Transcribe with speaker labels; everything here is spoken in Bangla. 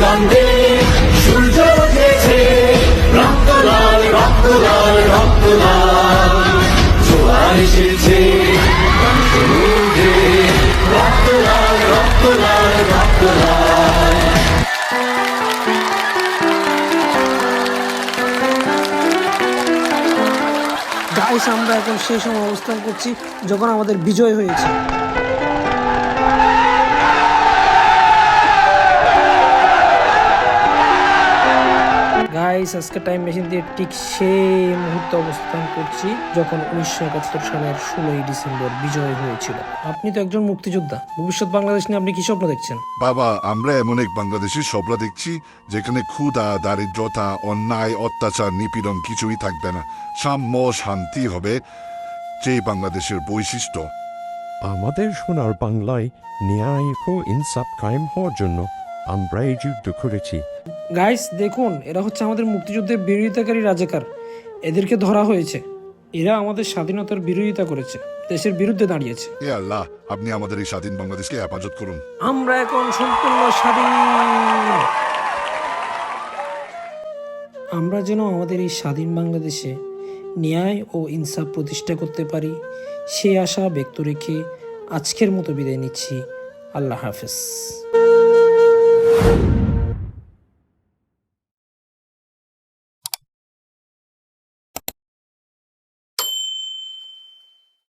Speaker 1: গন্ধে সূর্য উঠেছে, রক্ত লাল রক্ত লাল রক্ত লাল, জোয়ার এসেছে সমুদ্রে, রক্ত লাল রক্ত লাল রক্ত লাল।
Speaker 2: গাইস, আমরা এখন সেই সময় অবস্থান করছি যখন আমাদের বিজয় হয়েছে। গাইস, আজকে টাইম মেশিন দিয়ে ঠিক সেই মুহূর্তে অবস্থান করছি যখন 1971 সালের 16ই ডিসেম্বর বিজয় হয়েছিল। আপনি তো একজন মুক্তিযোদ্ধা, ভবিষ্যৎ বাংলাদেশ নিয়ে আপনি কি স্বপ্ন দেখছেন?
Speaker 3: বাবা, আমরা এমন এক বাংলাদেশের স্বপ্ন দেখছি যেখানে ক্ষুধা, দারিদ্রতা, অন্যায়, অত্যাচার, নিপীড়ন কিছুই থাকবে না। সাম্য, শান্তি হবে যে বাংলাদেশের বৈশিষ্ট্য।
Speaker 4: আমাদের সোনার বাংলায় ন্যায় ও ইনসাফ কায়েম হওয়ার জন্য আমরা এই যুদ্ধ করেছি।
Speaker 2: গাইস দেখুন, এরা হচ্ছে আমাদের মুক্তিযুদ্ধের বিরোধিতাকারী রাজাকার। এদেরকে ধরা হয়েছে। এরা আমাদের স্বাধীনতার বিরোধিতা করেছে, দেশের বিরুদ্ধে দাঁড়িয়েছে।
Speaker 3: হে আল্লাহ, আপনি আমাদের এই স্বাধীন বাংলাদেশকে হেফাজত করুন।
Speaker 2: আমরা এখন সম্পূর্ণ স্বাধীন। আমরা যেন আমাদের এই স্বাধীন বাংলাদেশে ন্যায় ও ইনসাফ প্রতিষ্ঠা করতে পারি, সেই আশা ব্যক্ত রেখে আজকের মতো বিদায় নিচ্ছি। আল্লাহ হাফেজ।